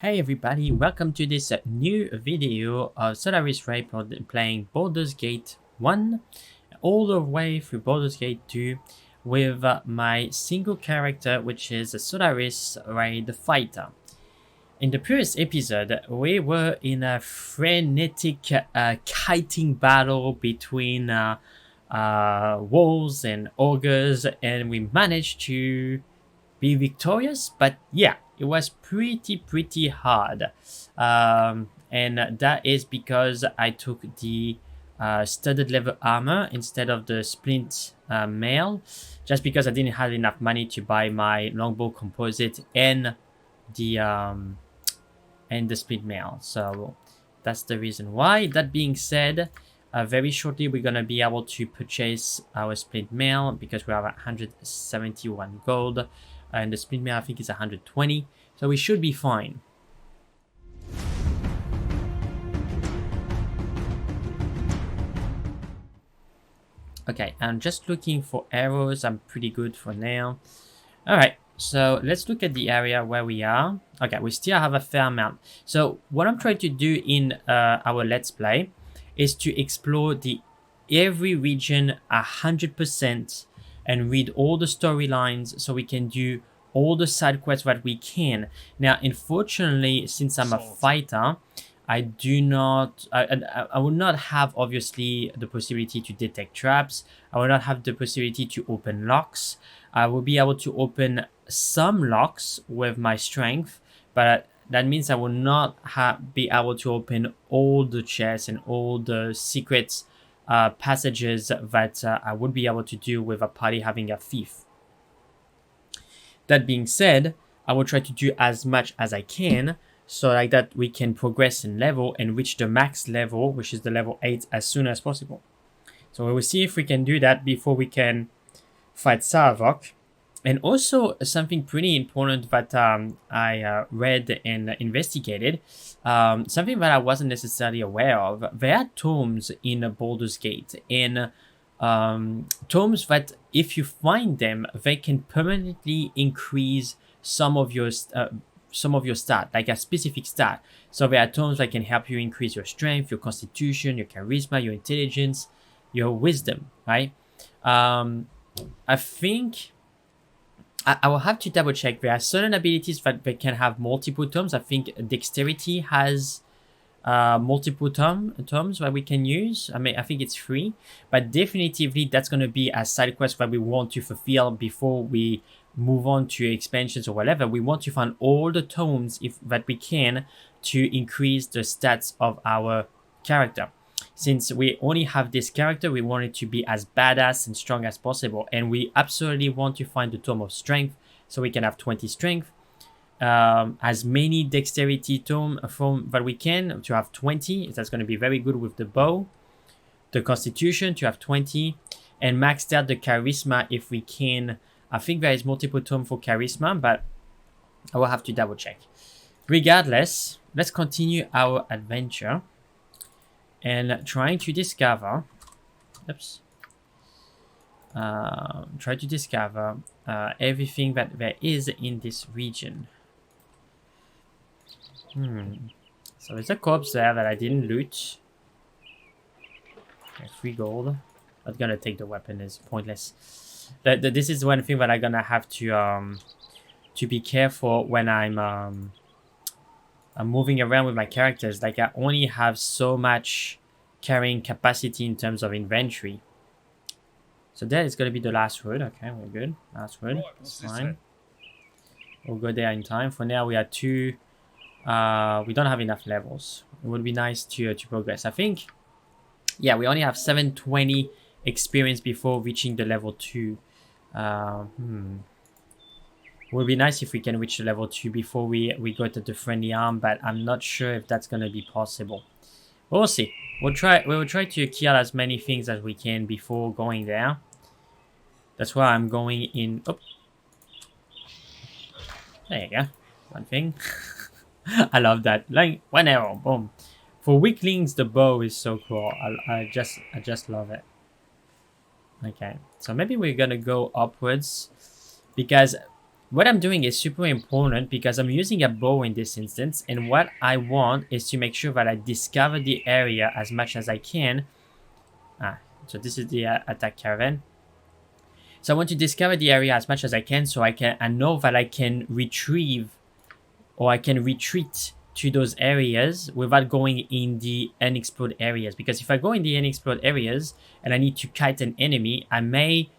Hey everybody, welcome to this new video of Solaris playing Baldur's Gate 1 all the way through Baldur's Gate 2 with my single character, which is Solaris Ray the Fighter. In the previous episode, we were in a frenetic kiting battle between wolves and ogres, and we managed to be victorious, but yeah, it was pretty hard, and that is because I took the studded leather armor instead of the splint mail, just because I didn't have enough money to buy my longbow composite and the splint mail. So that's the reason why. That being said, very shortly we're gonna be able to purchase our splint mail because we have 171 gold, and the splint mail I think is 120, so we should be fine. Okay, I'm just looking for arrows. I'm pretty good for now. All right, so let's look at the area where we are. Okay, we still have a fair amount. So what I'm trying to do in our let's play is to explore every region 100% and read all the storylines so we can do all the side quests that we can. Now, unfortunately, since I'm a fighter, I do not, I will not have obviously the possibility to detect traps. I will not have the possibility to open locks. I will be able to open some locks with my strength, but that means I will not be able to open all the chests and all the secret passages that I would be able to do with a party having a thief. That being said, I will try to do as much as I can so like that we can progress in level and reach the max level, which is the level 8, as soon as possible. So we will see if we can do that before we can fight Saravok. And also something pretty important that I read and investigated, something that I wasn't necessarily aware of. There are tomes in Baldur's Gate, and tomes that if you find them, they can permanently increase some of your stat, like a specific stat. So there are tomes that can help you increase your strength, your constitution, your charisma, your intelligence, your wisdom, right? I think I will have to double check. There are certain abilities that they can have multiple tomes. I think dexterity has multiple tomes that we can use. I mean, I think it's free, but definitively that's going to be a side quest that we want to fulfill before we move on to expansions or whatever. We want to find all the tomes that we can to increase the stats of our character. Since we only have this character, we want it to be as badass and strong as possible, and we absolutely want to find the tome of strength so we can have 20 strength, as many dexterity tome from that we can to have 20. That's going to be very good with the bow. The constitution to have 20, and maxed out the charisma if we can. I think there is multiple tome for charisma, but I will have to double check. Regardless, let's continue our adventure and trying to discover try to discover everything that there is in this region. So there's a corpse there that I didn't loot. Okay, 3 gold. Not gonna take the weapon, is pointless. This is one thing that I'm gonna have to be careful when I'm moving around with my characters. Like, I only have so much carrying capacity in terms of inventory. So that is going to be the last wood. Okay, we're good. Last wood. That's fine. We'll go there in time. For now, we are 2. We don't have enough levels. It would be nice to progress. I think, yeah, we only have 720 experience before reaching the level 2. It would be nice if we can reach the level 2 before we go to the friendly arm, but I'm not sure if that's going to be possible. We'll see. We will try to kill as many things as we can before going there. That's why I'm going in. Oh, there you go. One thing. I love that. Like, 1 arrow, boom. For weaklings, the bow is so cool. I just love it. Okay, so maybe we're gonna go upwards because what I'm doing is super important because I'm using a bow in this instance, and what I want is to make sure that I discover the area as much as I can. So this is the attack caravan. So I want to discover the area as much as I can, so I know that I can retrieve or I can retreat to those areas without going in the unexplored areas. Because if I go in the unexplored areas and I need to kite an enemy, I may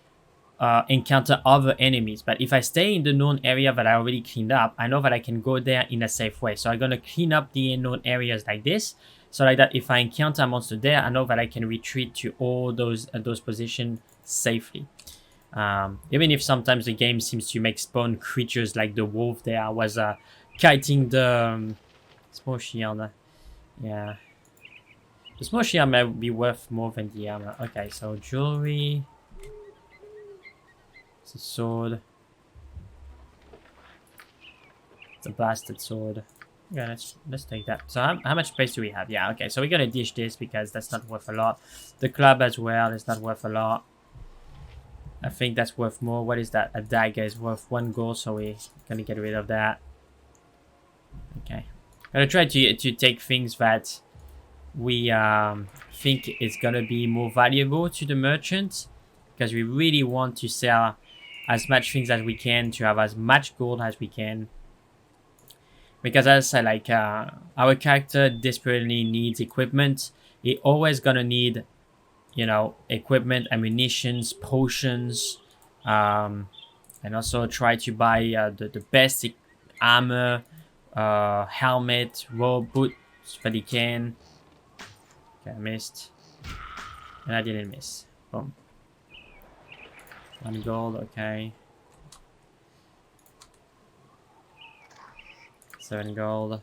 encounter other enemies. But if I stay in the known area that I already cleaned up, I know that I can go there in a safe way. So I'm going to clean up the unknown areas like this. So like that, if I encounter a monster there, I know that I can retreat to all those positions safely. Even if sometimes the game seems to make spawn creatures like the wolf there. I was kiting the small shield. Yeah. The small shield might be worth more than the armor. Okay, so jewelry. It's a sword. It's a blasted sword. Yeah, let's take that. So how much space do we have? Yeah, okay, so we're gonna dish this because that's not worth a lot. The club as well is not worth a lot. I think that's worth more. What is that? A dagger is worth 1 gold, so we're gonna get rid of that. Okay. I'm gonna try to take things that we think is gonna be more valuable to the merchant, because we really want to sell as much things as we can to have as much gold as we can. Because as I said, like our character desperately needs equipment. He always gonna need, you know, equipment, ammunitions, potions, and also try to buy the best armor, helmet, robe, boots that he can. Okay, I missed. And I didn't miss. Boom. 1 gold, okay. 7 gold.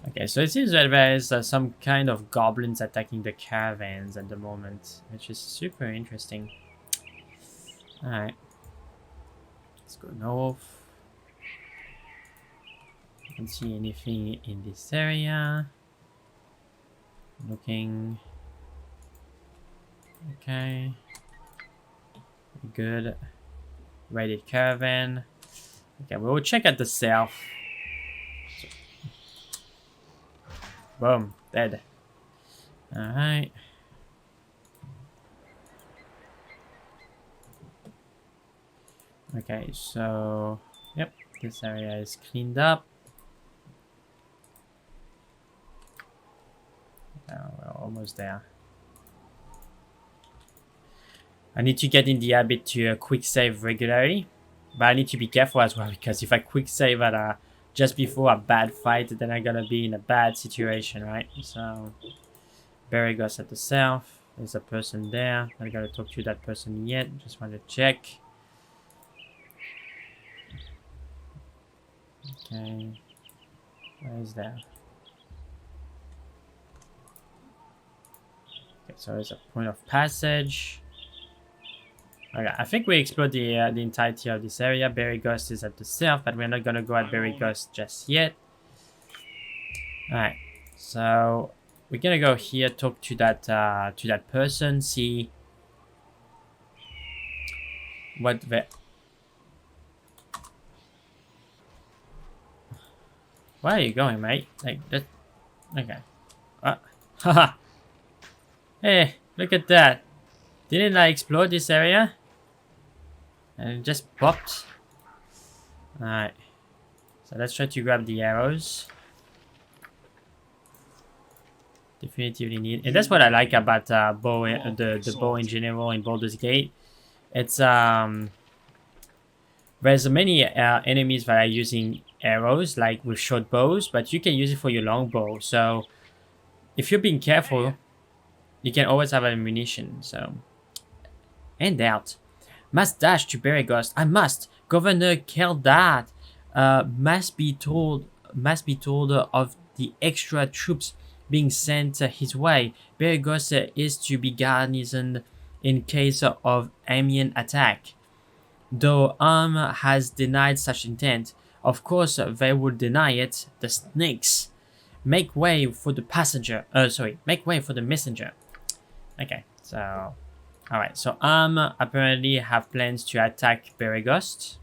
Okay, so it seems that there is some kind of goblins attacking the caravans at the moment, which is super interesting. Alright. Let's go north. I don't see anything in this area. Looking. Okay. Good. Raided caravan. Okay, we'll check at the south. Boom, dead. Alright. Okay, so yep, this area is cleaned up. We're almost there. I need to get in the habit to quick save regularly, but I need to be careful as well, because if I quick save at just before a bad fight, then I'm gonna be in a bad situation, right? So, Berigos at the south. There's a person there. I gotta talk to that person yet. Just want to check. Okay, where is that? Okay, so there's a point of passage. Okay, I think we explored the entirety of this area. Berigos is at the south, but we're not gonna go at Berigos just yet. Alright, so we're gonna go here, talk to that person, see what the... Where are you going, mate? Like that? Okay. Haha. Hey, look at that. Didn't I explore this area? And it just popped. Alright. So let's try to grab the arrows. Definitively need. And that's what I like about bow, the bow in general in Baldur's Gate. It's there's many enemies that are using arrows, like with short bows, but you can use it for your long bow. So if you're being careful, you can always have ammunition. So and out. Must dash to Berigos. I must. Governor Kel'Dad must be told of the extra troops being sent his way. Berigos is to be garrisoned in case of Amiens attack. Though has denied such intent, of course they would deny it. The snakes. Make way for the passenger. Make way for the messenger. Okay, so Alright, so apparently have plans to attack Beregost.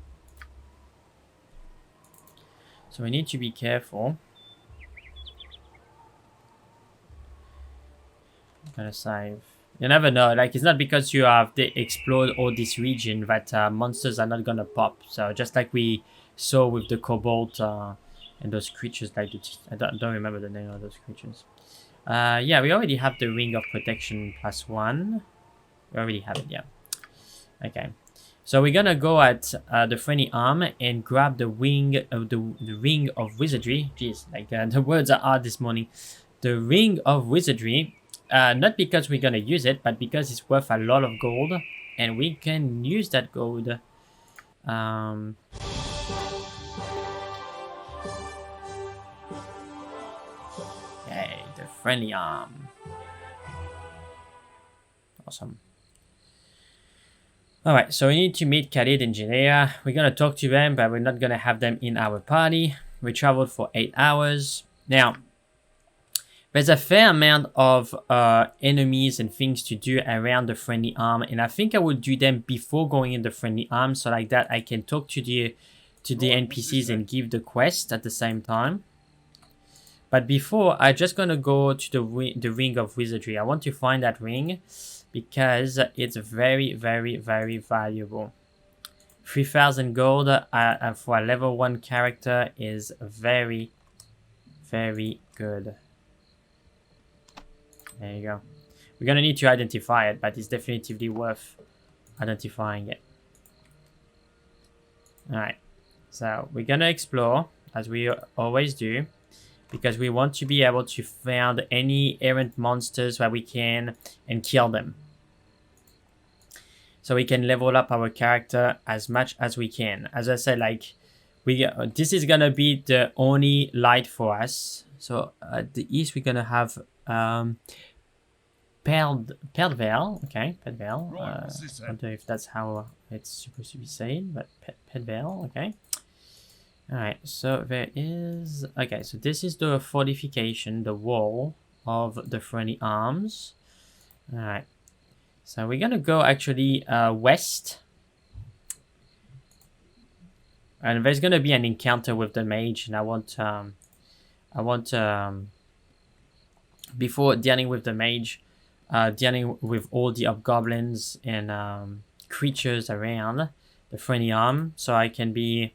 So we need to be careful. I'm gonna save. You never know, like it's not because you have explored all this region that monsters are not gonna pop. So just like we saw with the Cobalt and those creatures, like I don't remember the name of those creatures. Yeah, we already have the Ring of Protection +1. We already have it, yeah. Okay. So we're gonna go at the friendly arm and grab the wing of the Ring of Wizardry. Jeez, like the words are hard this morning. The Ring of Wizardry. Not because we're gonna use it, but because it's worth a lot of gold, and we can use that gold. Okay, the friendly arm. Awesome. Alright, so we need to meet Khalid and Janea. We're gonna talk to them, but we're not gonna have them in our party. We traveled for 8 hours. Now, there's a fair amount of enemies and things to do around the friendly arm, and I think I will do them before going in the friendly arm, so like that I can talk to the NPCs and give the quest at the same time. But before, I'm just gonna go to the Ring of Wizardry. I want to find that ring because it's very, very, very valuable. 3,000 gold for a level 1 character is very, very good. There you go. We're gonna need to identify it, but it's definitively worth identifying it. Alright, so we're gonna explore, as we always do, because we want to be able to find any errant monsters that we can and kill them. So we can level up our character as much as we can. As I said, like, this is gonna be the only light for us. So at the east, we're gonna have Pedvel, okay, Pedvel. I don't know if that's how it's supposed to be said, but Pedvel, okay. Alright, so there is... Okay, so this is the fortification, the wall of the friendly arms. Alright, so we're gonna go actually west. And there's gonna be an encounter with the mage, and I want before dealing with the mage, dealing with all the hobgoblins and creatures around the friendly arm, so I can be...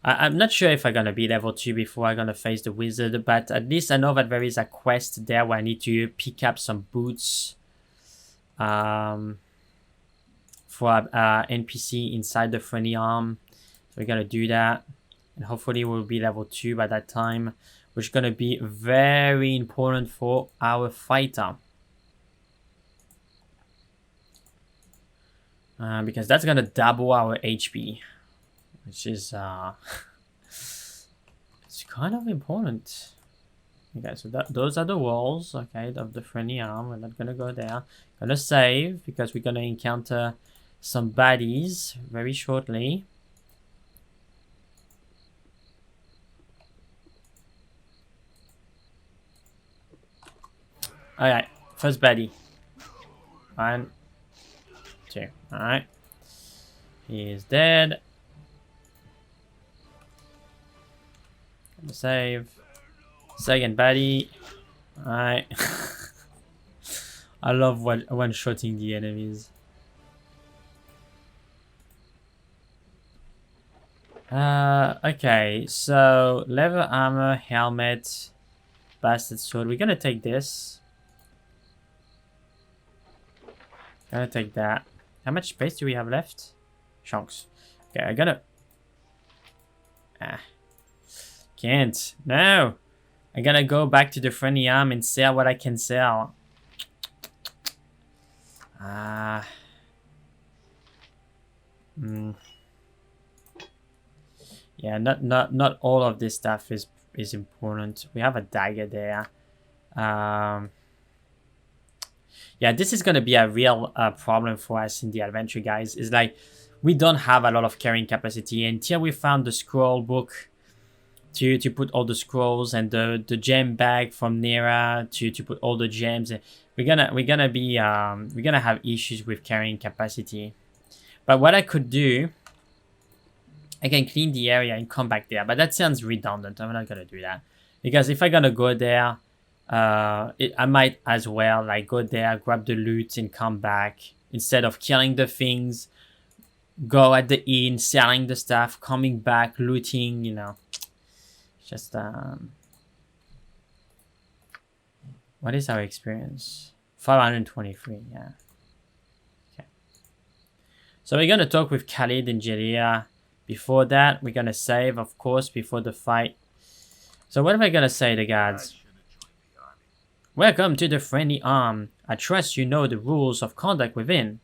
I'm not sure if I'm gonna be level 2 before I'm gonna face the wizard, but at least I know that there is a quest there where I need to pick up some boots for NPC inside the friendly arm. So we're gonna do that, and hopefully we'll be level 2 by that time, which is gonna be very important for our fighter. Because that's gonna double our HP, which is it's kind of important. Okay, so those are the walls, okay, of the friendly arm. We're not gonna go there. Gonna save because we're gonna encounter some baddies very shortly. Alright, first baddie. 1, 2. Alright. He is dead. Gonna save. Second baddie. Alright. I love one-shotting the enemies. Okay, so leather armor, helmet, bastard sword. We're gonna take this. Gonna take that. How much space do we have left? Chunks. Okay, I gotta... Can't. No! I'm gonna go back to the friendly arm and sell what I can sell. Yeah, not all of this stuff is important. We have a dagger there. Yeah, this is gonna be a real problem for us in the adventure, guys. Is like we don't have a lot of carrying capacity until we found the scroll book to put all the scrolls and the gem bag from Nera to put all the gems. We're gonna have issues with carrying capacity. But what I could do, I can clean the area and come back there. But that sounds redundant. I'm not gonna do that because if I'm gonna go there, I might as well like go there, grab the loot, and come back instead of killing the things. Go at the inn, selling the stuff, coming back, looting. You know, just what is our experience? 523. Yeah. Okay. So we're gonna talk with Khalid and Jelia. Before that, we're gonna save, of course, before the fight. So what am I gonna say to the guards? Welcome to the friendly arm. I trust you know the rules of conduct within.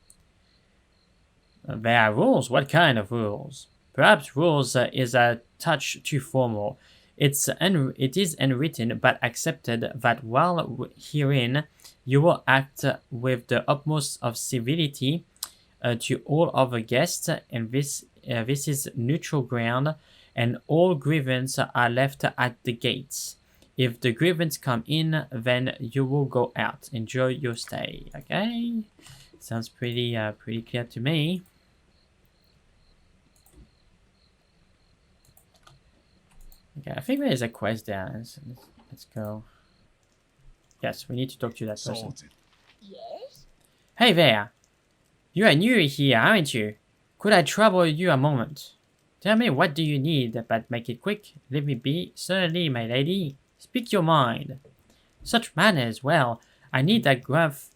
There are rules? What kind of rules? Perhaps rules is a touch too formal. It is unwritten but accepted that while herein you will act with the utmost of civility to all other guests, and this is neutral ground, and all grievance are left at the gates. If the grievance come in, then you will go out. Enjoy your stay. Okay, sounds pretty clear to me. Okay, I think there is a quest there. Let's go. Yes, we need to talk to that person. Sorted. Yes? Hey there! You are new here, aren't you? Could I trouble you a moment? Tell me, what do you need, but make it quick. Leave me be. Certainly, my lady. Speak your mind. Such manners, well, I need a gruff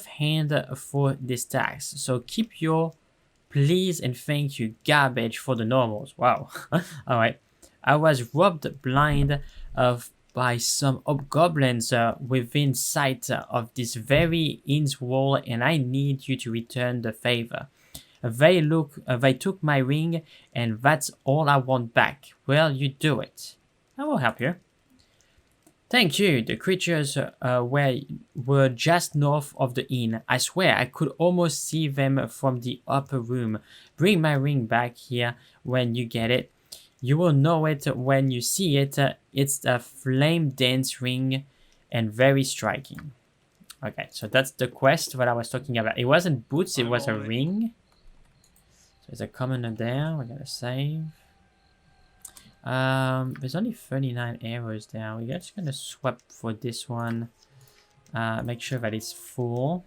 hand for this tax, so keep your please and thank you garbage for the normals. Wow. Alright. I was robbed blind by some hobgoblins within sight of this very inn's wall, and I need you to return the favor. They took my ring, and that's all I want back. Well, you do it. I will help you. Thank you. The creatures were just north of the inn. I swear I could almost see them from the upper room. Bring my ring back here when you get it. You will know it when you see it. It's a flame dance ring and very striking. Okay, so that's the quest that I was talking about. It wasn't boots, it was a ring. So there's a commoner there. We're gonna save. There's only 39 arrows there. We're just gonna swap for this one. Make sure that it's full.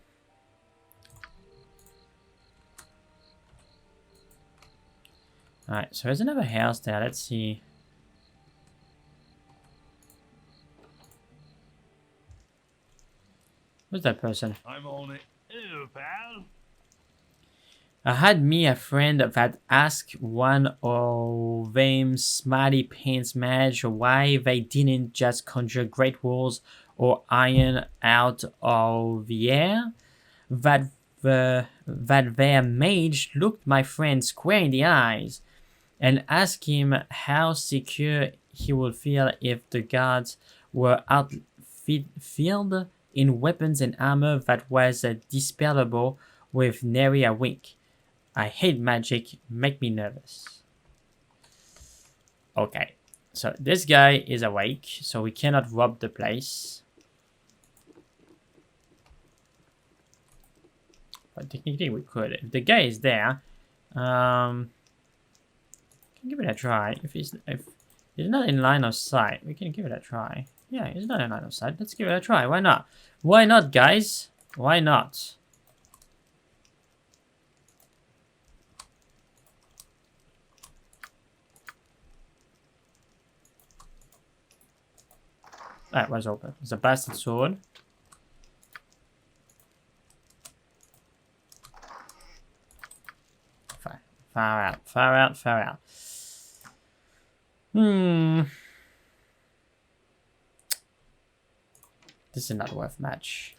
Alright, so there's another house there. Let's see. Who's that person? I'm on it. Hello, pal. I had me a friend that asked one of them smarty pants mage why they didn't just conjure great walls or iron out of the air. That their mage looked my friend square in the eyes and asked him how secure he would feel if the guards were outfitted in weapons and armor that was dispellable with nary a wink. I hate magic, make me nervous. Okay, so this guy is awake, so we cannot rob the place. But technically we could. If the guy is there, can give it a try. If he's not in line of sight, we can give it a try. Yeah, he's not in line of sight. Let's give it a try. Why not? Why not, guys? Why not? That was open. It's a bastard sword. Far out, far out, far out. This is not worth much.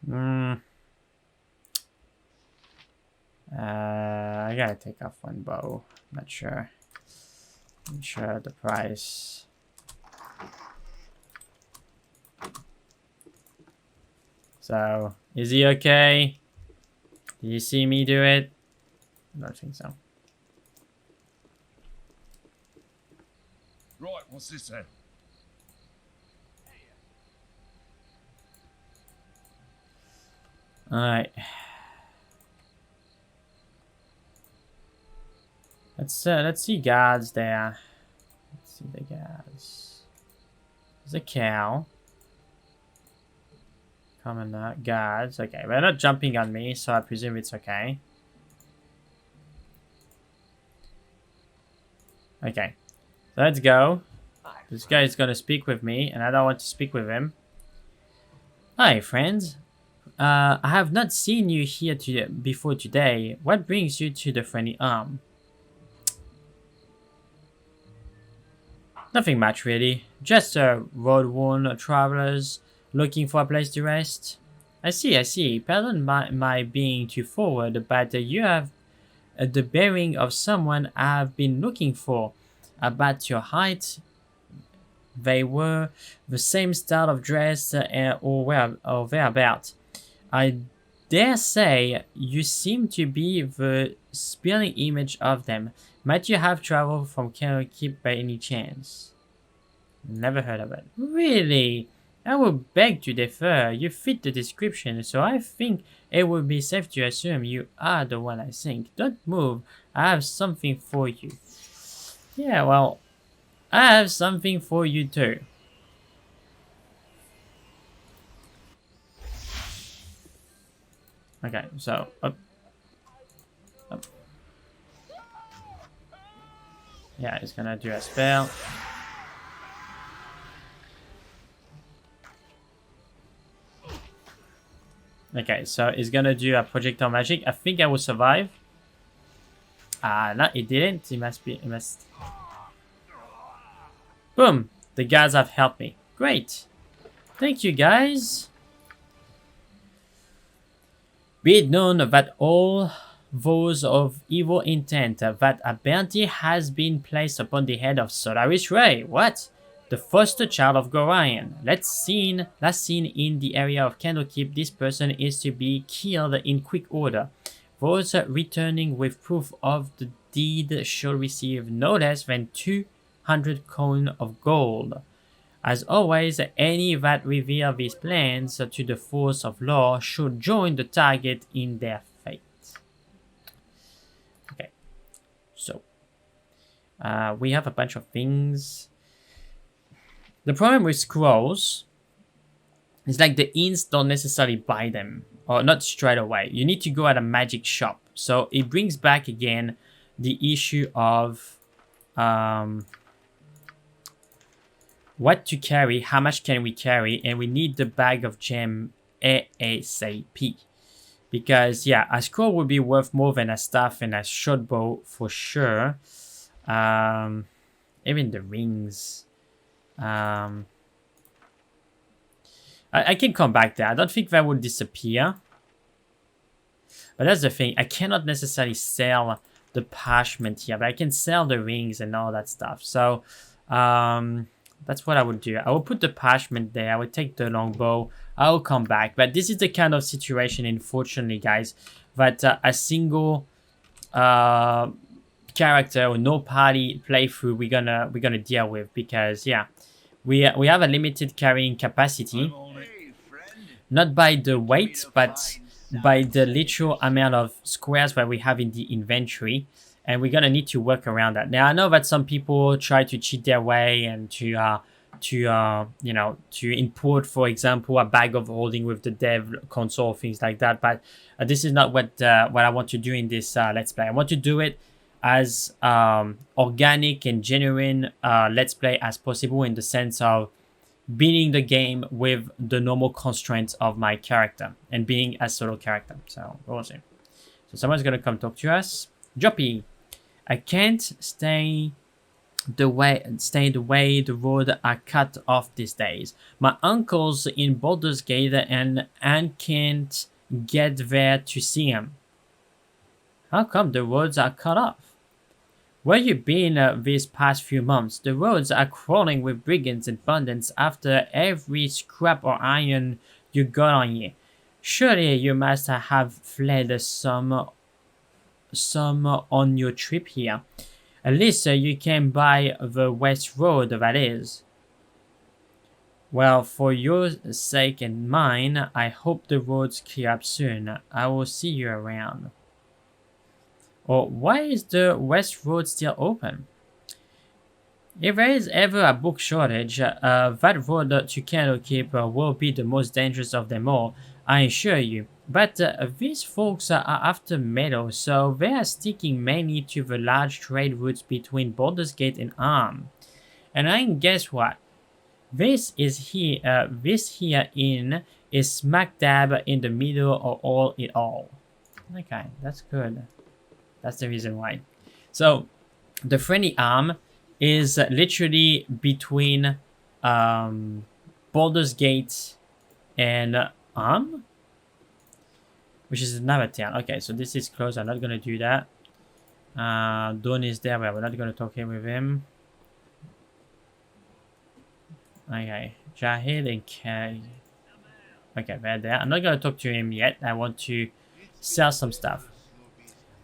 I gotta take off one bow. Not sure. I'm sure the price. So, is he okay? Did you see me do it? I don't think so. Right, what's this then? Alright. Let's see guards there. Let's see the guards. There's a cow. Coming guards. Okay, they're not jumping on me, so I presume it's okay. Okay, so let's go. This guy is gonna speak with me, and I don't want to speak with him. Hi, friends. I have not seen you here before today. What brings you to the friendly arm? Nothing much, really. Just road-worn travelers looking for a place to rest. I see. Pardon my being too forward, but you have the bearing of someone I've been looking for. About your height, they were the same style of dress or thereabout. I dare say you seem to be the spelling image of them. Might you have traveled from Keep by any chance? Never heard of it. Really? I would beg to differ. You fit the description, so I think it would be safe to assume you are the one I think. Don't move. I have something for you. Yeah, well, I have something for you too. Okay, so up. Yeah, it's gonna do a spell. Okay, so it's gonna do a projectile magic. I think I will survive. No, it didn't. It must. Boom! The guards have helped me. Great. Thank you, guys. Be it known that all those of evil intent, that a bounty has been placed upon the head of Solaris Ray. What? The foster child of Gorion. Last seen in the area of Candlekeep, this person is to be killed in quick order. Those returning with proof of the deed shall receive no less than 200 coin of gold. As always, any that reveal these plans to the force of law should join the target in their fate. Okay, so we have a bunch of things. The problem with scrolls is like the inns don't necessarily buy them, or not straight away. You need to go at a magic shop. So it brings back again the issue of what to carry, how much can we carry, and we need the bag of gem ASAP. Because yeah, a scroll would be worth more than a staff and a short bow for sure. Even the rings. I can come back there. I don't think that will disappear. But that's the thing. I cannot necessarily sell the parchment here, but I can sell the rings and all that stuff. So that's what I would do. I will put the parchment there. I will take the longbow. I will come back. But this is the kind of situation, unfortunately, guys, that a single character or no party playthrough we're gonna deal with, because yeah, we have a limited carrying capacity, not by the weight, but by the literal amount of squares that we have in the inventory, and we're gonna need to work around that. Now I know that some people try to cheat their way and to import, for example, a bag of holding with the dev console, things like that, but this is not what I want to do in this let's play. I want to do it as organic and genuine let's play as possible, in the sense of beating the game with the normal constraints of my character and being a solo character. So we'll see. So someone's gonna come talk to us. Joppy, I can't stay the way the road are cut off these days. My uncle's in Baldur's Gate and can't get there to see him. How come the roads are cut off? Where you been these past few months? The roads are crawling with brigands and bandits after every scrap or iron you got on you. Surely you must have fled some on your trip here. At least you can buy the west road, that is. Well, for your sake and mine, I hope the roads clear up soon. I will see you around. Or why is the west road still open? If there is ever a book shortage, that road to Candlekeep will be the most dangerous of them all, I assure you. But these folks are after metal, so they are sticking mainly to the large trade routes between Baldur's Gate and Arm. And I guess what? This here inn is smack dab in the middle of all it all. Okay, that's good. That's the reason why. So, the friendly Arm is literally between Baldur's Gate and Arm, which is another town. Okay, so this is close. I'm not gonna do that. Dawn is there, but we're not gonna talk here with him. Okay, Jahid and Kay. Okay, they're there. I'm not gonna talk to him yet. I want to sell some stuff.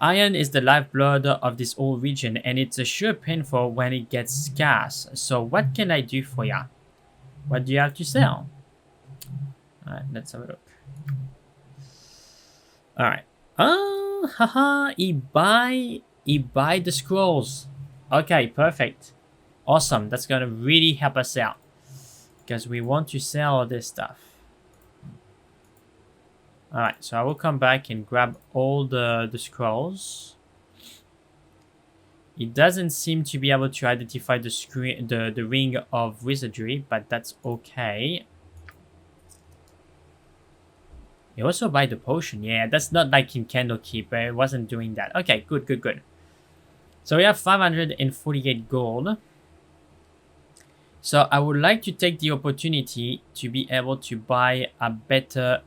Iron is the lifeblood of this whole region, and it's a sure painful when it gets scarce. So what can I do for ya? What do you have to sell? Alright, let's have a look. Alright. Haha, he buy the scrolls. Okay, perfect. Awesome, that's gonna really help us out. Because we want to sell all this stuff. Alright, so I will come back and grab all the scrolls. It doesn't seem to be able to identify the ring of wizardry, but that's okay. You also buy the potion. Yeah, that's not like in Candlekeep. It wasn't doing that. Okay, good. So we have 548 gold. So I would like to take the opportunity to be able to buy a better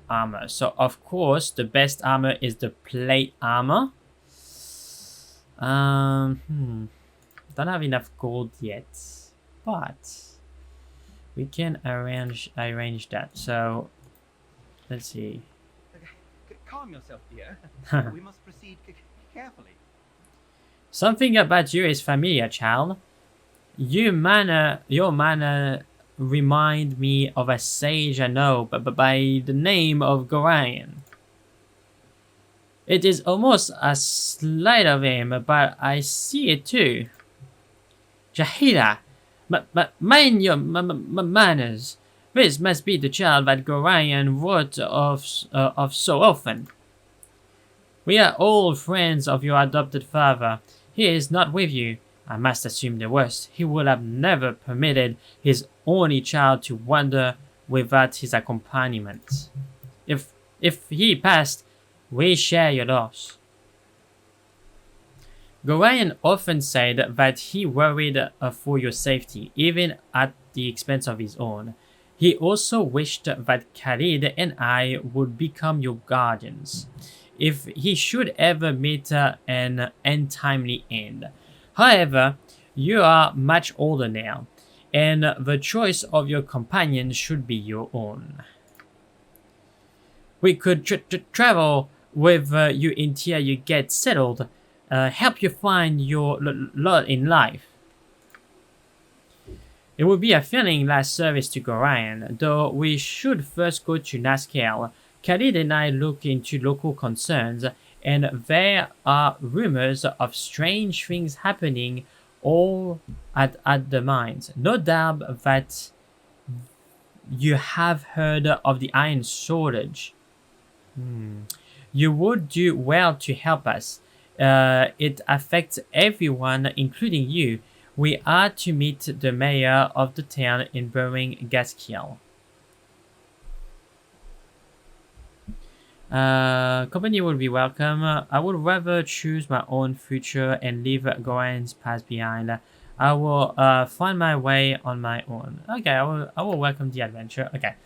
armor. So of course the best armor is the plate armor. Don't have enough gold yet, but we can arrange that. So let's see. Calm yourself, dear. We must proceed carefully. Something about you is familiar, child. Your manner remind me of a sage I know, but by the name of Gorion. It is almost a slight of him, but I see it too. Jahida, mind your manners. This must be the child that Gorion wrote of so often. We are all friends of your adopted father. He is not with you. I must assume the worst. He would have never permitted his only child to wander without his accompaniment. If he passed, we share your loss. Gorion often said that he worried for your safety, even at the expense of his own. He also wished that Khalid and I would become your guardians, if he should ever meet an untimely end. However, you are much older now, and the choice of your companion should be your own. We could travel with you until you get settled, help you find your lot in life. It would be a fitting last service to Gorion, though we should first go to Nazcael. Khalid and I look into local concerns, and there are rumors of strange things happening all at the mines. No doubt that you have heard of the iron shortage. You would do well to help us. It affects everyone, including you. We are to meet the mayor of the town in Burning Gaskiel. Company would be welcome. I would rather choose my own future and leave Gorion's past behind. I will find my way on my own. Okay, I will welcome the adventure. Okay,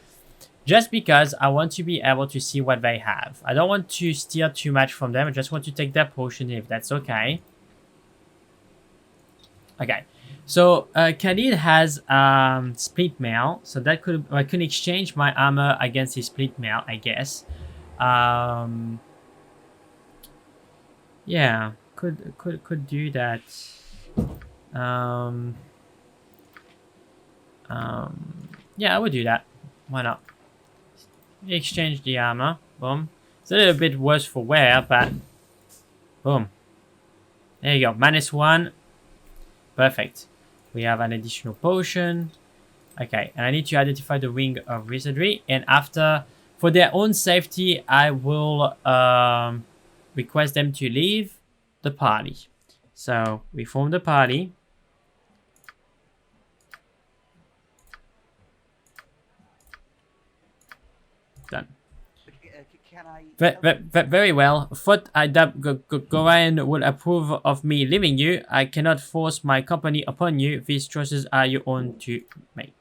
just because I want to be able to see what they have. I don't want to steal too much from them. I just want to take their potion if that's okay. Okay, so Khalid has split mail, so that I could exchange my armor against his split mail, I guess. Yeah, Yeah, could do that. Yeah, I would do that. Why not? Exchange the armor. Boom. It's a little bit worse for wear, but boom. There you go. -1. Perfect. We have an additional potion. Okay, and I need to identify the ring of wizardry. And after, for their own safety, I will request them to leave the party. So we form the party. Done. Can I? Very well. Thought Gorion would approve of me leaving you. I cannot force my company upon you. These choices are your own to make.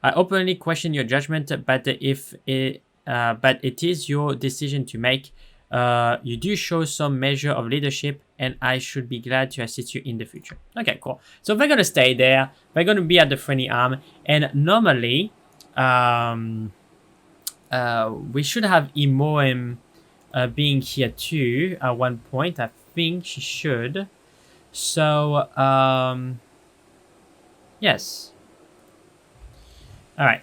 I openly question your judgment, but it is your decision to make. You do show some measure of leadership, and I should be glad to assist you in the future. Okay, cool. So they're gonna stay there. They're gonna be at the friendly arm, and normally, we should have Imoem being here too at one point. I think she should. So, yes. All right.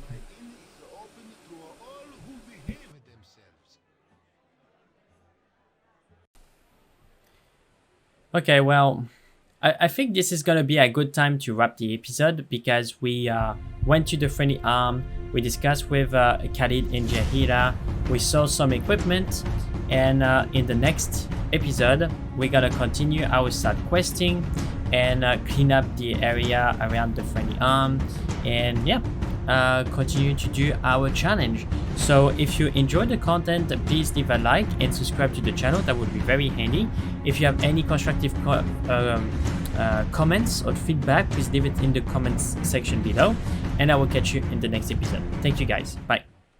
My inn is open to all who behave themselves. Okay, well, I think this is gonna be a good time to wrap the episode because we went to the friendly arm, we discussed with Khalid and Jahira, we saw some equipment, and in the next episode, we gotta continue our side questing and clean up the area around the friendly arm, and yeah, continue to do our challenge. So if you enjoyed the content, please leave a like and subscribe to the channel. That would be very handy. If you have any constructive comments or feedback, please leave it in the comments section below, and I will catch you in the next episode. Thank you guys. Bye.